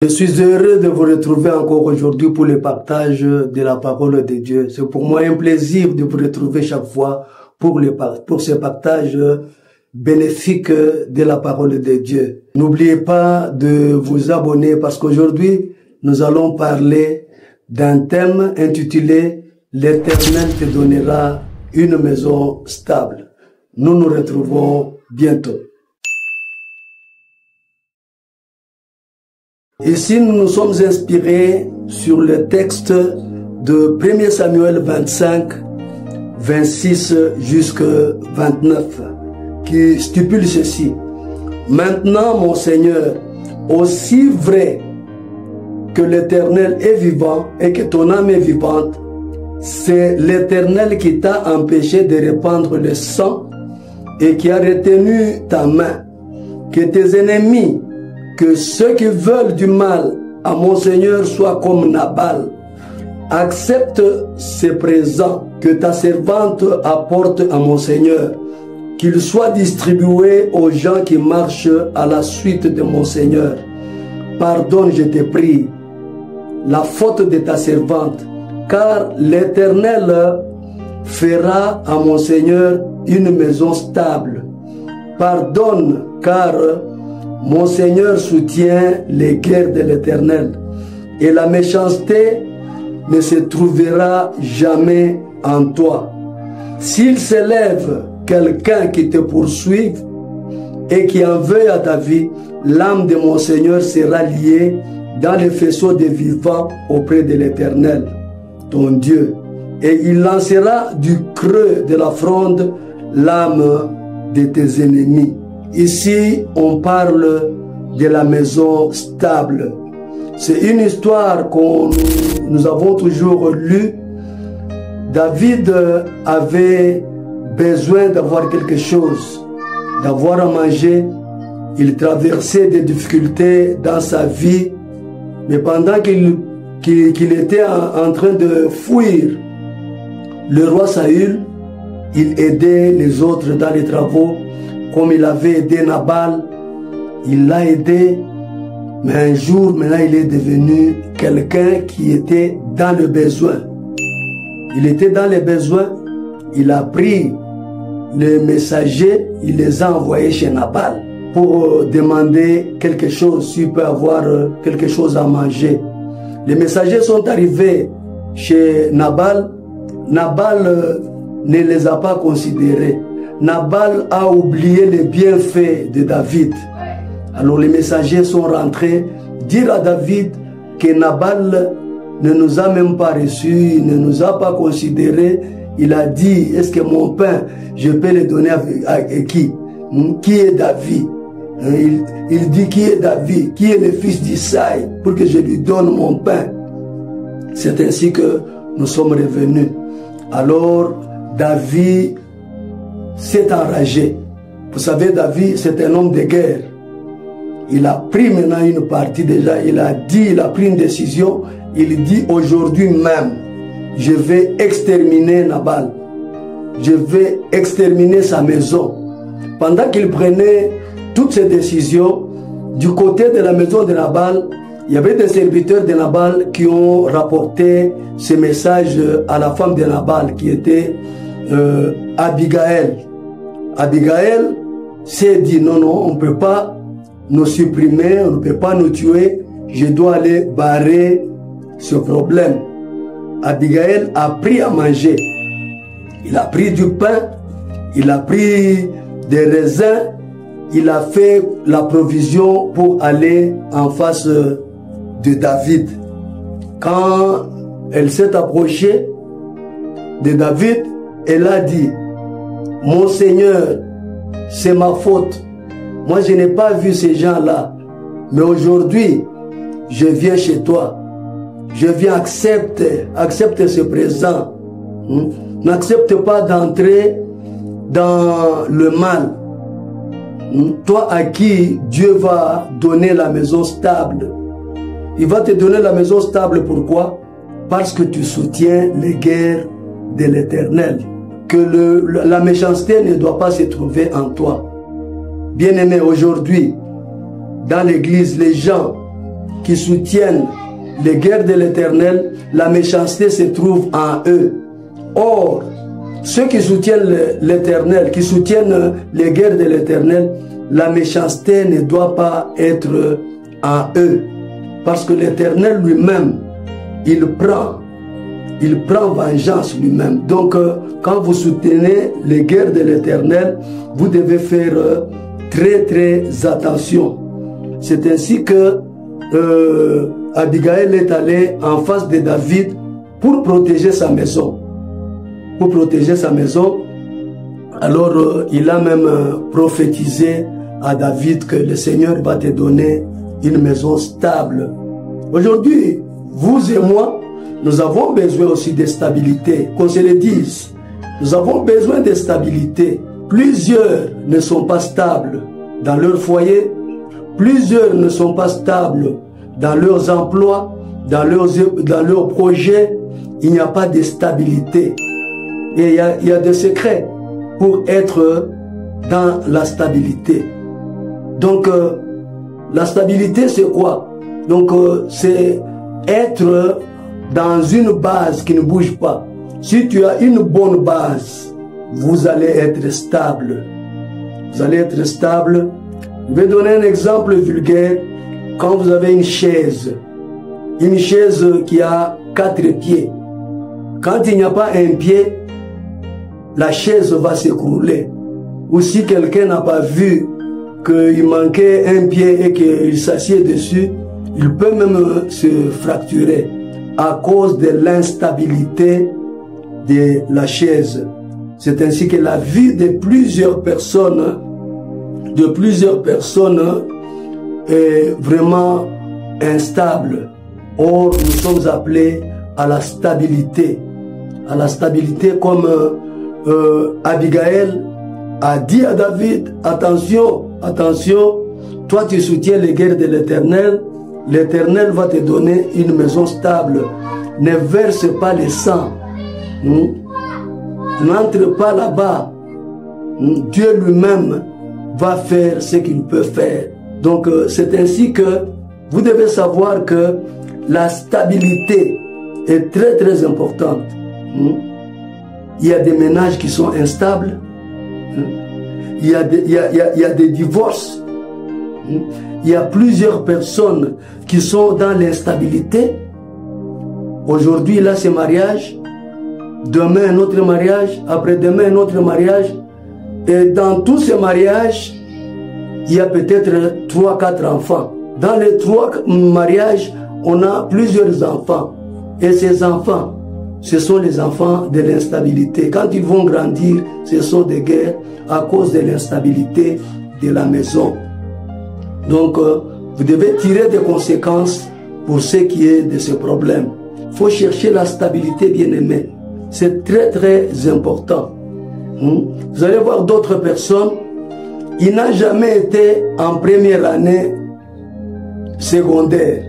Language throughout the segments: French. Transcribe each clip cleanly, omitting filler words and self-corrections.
Je suis heureux de vous retrouver encore aujourd'hui pour le partage de la parole de Dieu. C'est pour moi un plaisir de vous retrouver chaque fois pour ce partage bénéfique de la parole de Dieu. N'oubliez pas de vous abonner parce qu'aujourd'hui, nous allons parler d'un thème intitulé « L'Éternel te donnera une maison stable ». Nous nous retrouvons bientôt. Ici, nous nous sommes inspirés sur le texte de 1 Samuel 25, 26 jusqu'à 29, qui stipule ceci. Maintenant, mon Seigneur, aussi vrai que l'Éternel est vivant et que ton âme est vivante, c'est l'Éternel qui t'a empêché de répandre le sang et qui a retenu ta main, que tes ennemis, que ceux qui veulent du mal à mon Seigneur soient comme Nabal. Accepte ces présents que ta servante apporte à mon Seigneur, qu'ils soient distribués aux gens qui marchent à la suite de mon Seigneur. Pardonne, je te prie, la faute de ta servante, car l'Éternel fera à mon Seigneur une maison stable. Pardonne, car mon Seigneur soutient les guerres de l'Éternel, et la méchanceté ne se trouvera jamais en toi. S'il s'élève quelqu'un qui te poursuive et qui en veuille à ta vie, l'âme de mon Seigneur sera liée dans les faisceaux des vivants auprès de l'Éternel, ton Dieu, et il lancera du creux de la fronde l'âme de tes ennemis. Ici, on parle de la maison stable. C'est une histoire que nous avons toujours lue. David avait besoin d'avoir quelque chose, d'avoir à manger. Il traversait des difficultés dans sa vie, mais pendant qu'il était en train de fuir le roi Saül, il aidait les autres dans les travaux. Comme il avait aidé Nabal, il l'a aidé, mais un jour, maintenant, il est devenu quelqu'un qui était dans le besoin. Il était dans les besoins, il a pris les messagers, il les a envoyés chez Nabal pour demander quelque chose, s'il peut avoir quelque chose à manger. Les messagers sont arrivés chez Nabal. Nabal ne les a pas considérés. Nabal a oublié les bienfaits de David. Alors les messagers sont rentrés dire à David que Nabal ne nous a même pas reçus, ne nous a pas considérés. Il a dit, est-ce que mon pain, je peux le donner à qui? Qui est David? Il dit, qui est David? Qui est le fils d'Isaïe? Pour que je lui donne mon pain. C'est ainsi que nous sommes revenus. Alors David s'est enragé. Vous savez, David, c'est un homme de guerre. Il a pris maintenant une partie déjà. Il a pris une décision. Il dit aujourd'hui même, je vais exterminer Nabal. Je vais exterminer sa maison. Pendant qu'il prenait toutes ces décisions, du côté de la maison de Nabal, il y avait des serviteurs de Nabal qui ont rapporté ce message à la femme de Nabal qui était Abigail. Abigail s'est dit non, on ne peut pas nous supprimer, on ne peut pas nous tuer, je dois aller barrer ce problème. Abigail a pris à manger. Il a pris du pain, il a pris des raisins, il a fait la provision pour aller en face de David. Quand elle s'est approchée de David, elle a dit, mon Seigneur, c'est ma faute. Moi, je n'ai pas vu ces gens-là. Mais aujourd'hui, je viens chez toi. Je viens accepte ce présent. N'accepte pas d'entrer dans le mal. Toi à qui Dieu va donner la maison stable. Il va te donner la maison stable, pourquoi? Parce que tu soutiens les guerres de l'Éternel. Que la méchanceté ne doit pas se trouver en toi. Bien-aimé, aujourd'hui, dans l'église, les gens qui soutiennent les guerres de l'Éternel, la méchanceté se trouve en eux. Or, ceux qui soutiennent l'Éternel, qui soutiennent les guerres de l'Éternel, la méchanceté ne doit pas être en eux. Parce que l'Éternel lui-même, il prend vengeance lui-même. Donc, quand vous soutenez les guerres de l'Éternel, vous devez faire très très attention. C'est ainsi que Abigail est allée en face de David pour protéger sa maison. Pour protéger sa maison, alors il a même prophétisé à David que le Seigneur va te donner une maison stable. Aujourd'hui, vous et moi, nous avons besoin aussi de stabilité, qu'on se le dise. Nous avons besoin de stabilité. Plusieurs ne sont pas stables dans leur foyer. Plusieurs ne sont pas stables dans leurs emplois, dans leurs projets. Il n'y a pas de stabilité. Et il y a des secrets pour être dans la stabilité. Donc, la stabilité, c'est quoi? Donc, c'est être dans une base qui ne bouge pas. Si tu as une bonne base, vous allez être stable. Vous allez être stable. Je vais donner un exemple vulgaire. Quand vous avez une chaise qui a 4 pieds, quand il n'y a pas un pied, la chaise va s'écrouler. Ou si quelqu'un n'a pas vu qu'il manquait un pied et qu'il s'assied dessus, il peut même se fracturer à cause de l'instabilité de la chaise. C'est ainsi que la vie de plusieurs personnes est vraiment instable. Or, nous sommes appelés à la stabilité. À la stabilité comme Abigail a dit à David, attention, attention, toi tu soutiens les guerres de l'Éternel, l'Éternel va te donner une maison stable. Ne verse pas le sang. N'entre pas là-bas. Dieu lui-même va faire ce qu'il peut faire. Donc c'est ainsi que vous devez savoir que la stabilité est très très importante. Il y a des ménages qui sont instables. Il y a des divorces. Il y a plusieurs personnes qui sont dans l'instabilité. Aujourd'hui, là, c'est mariage. Demain, un autre mariage. Après-demain, un autre mariage. Et dans tous ces mariages, il y a peut-être 3-4 enfants. Dans les 3 mariages, on a plusieurs enfants. Et ces enfants, ce sont les enfants de l'instabilité. Quand ils vont grandir, ce sont des guerres à cause de l'instabilité de la maison. Donc, vous devez tirer des conséquences pour ce qui est de ce problème. Il faut chercher la stabilité, bien-aimé. C'est très, très important. Vous allez voir d'autres personnes, il n'a jamais été en première année secondaire,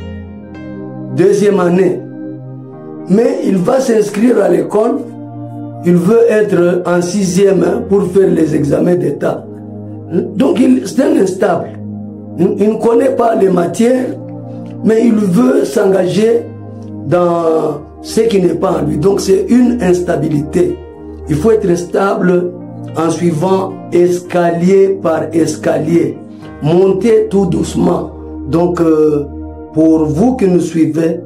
deuxième année. Mais il va s'inscrire à l'école, il veut être en 6e pour faire les examens d'État. Donc c'est un instable. Il ne connaît pas les matières, mais il veut s'engager dans ce qui n'est pas en lui. Donc c'est une instabilité. Il faut être stable en suivant escalier par escalier. Monter tout doucement. Donc pour vous qui nous suivez,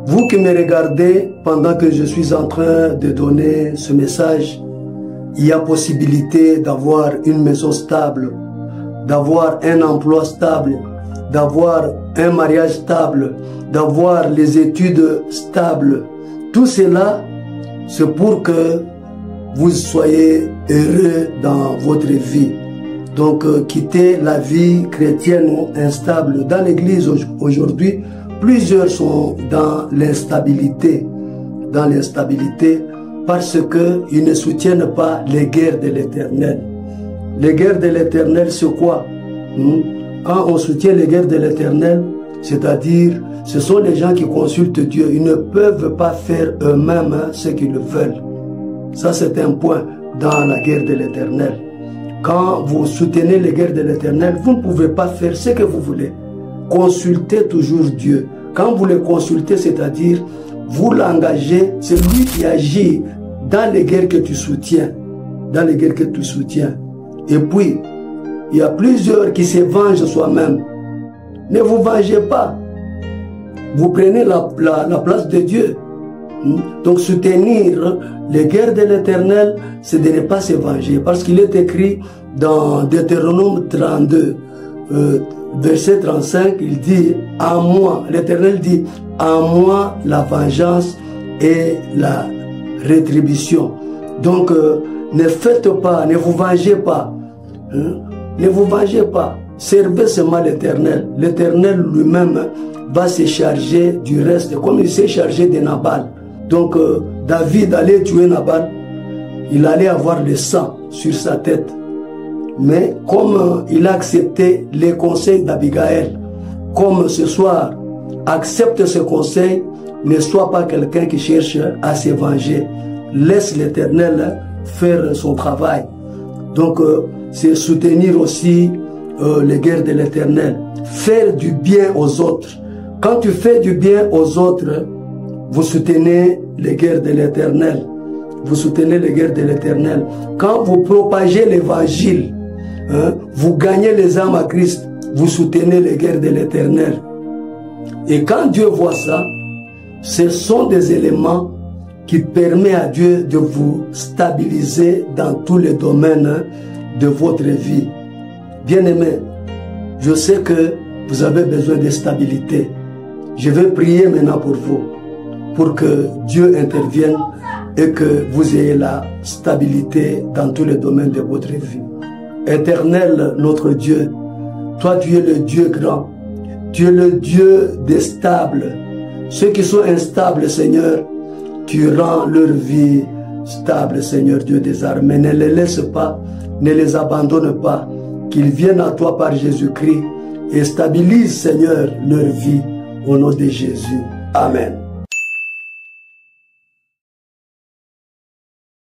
vous qui me regardez pendant que je suis en train de donner ce message, il y a possibilité d'avoir une maison stable, d'avoir un emploi stable, d'avoir un mariage stable, d'avoir les études stables. Tout cela, c'est pour que vous soyez heureux dans votre vie. Donc, quittez la vie chrétienne instable. Dans l'église aujourd'hui, plusieurs sont dans l'instabilité. Dans l'instabilité parce qu'ils ne soutiennent pas les guerres de l'Éternel. Les guerres de l'Éternel, c'est quoi? Quand on soutient les guerres de l'Éternel, c'est-à-dire, ce sont les gens qui consultent Dieu. Ils ne peuvent pas faire eux-mêmes ce qu'ils veulent. Ça, c'est un point dans la guerre de l'Éternel. Quand vous soutenez les guerres de l'Éternel, vous ne pouvez pas faire ce que vous voulez. consultez toujours Dieu. Quand vous le consultez, c'est-à-dire, vous l'engagez, c'est lui qui agit dans les guerres que tu soutiens. Dans les guerres que tu soutiens. Et puis, il y a plusieurs qui se vengent soi-même. Ne vous vengez pas. Vous prenez la place de Dieu. Donc soutenir les guerres de l'Éternel, c'est de ne pas se venger. Parce qu'il est écrit dans Deutéronome 32, verset 35, il dit, à moi, l'Éternel dit, à moi la vengeance et la rétribution. Donc ne faites pas, ne vous vengez pas. Ne vous vengez pas. Servez seulement l'Éternel. L'Éternel lui-même va se charger du reste, comme il s'est chargé de Nabal. Donc David allait tuer Nabal, il allait avoir le sang sur sa tête. Mais comme il a accepté les conseils d'Abigaël, comme ce soir, accepte ce conseil, ne sois pas quelqu'un qui cherche à se venger. Laisse l'Éternel faire son travail. Donc c'est soutenir aussi les guerres de l'Éternel. Faire du bien aux autres. Quand tu fais du bien aux autres, vous soutenez les guerres de l'Éternel. Vous soutenez les guerres de l'Éternel. Quand vous propagez l'Évangile, vous gagnez les âmes à Christ, vous soutenez les guerres de l'Éternel. Et quand Dieu voit ça, ce sont des éléments qui permettent à Dieu de vous stabiliser dans tous les domaines de votre vie. Bien-aimés, je sais que vous avez besoin de stabilité. Je vais prier maintenant pour vous, pour que Dieu intervienne et que vous ayez la stabilité dans tous les domaines de votre vie. Éternel, notre Dieu, toi tu es le Dieu grand, tu es le Dieu des stables. Ceux qui sont instables, Seigneur, tu rends leur vie stable, Seigneur Dieu des armées. Ne les laisse pas, ne les abandonne pas, qu'ils viennent à toi par Jésus-Christ et stabilise, Seigneur, leur vie au nom de Jésus. Amen.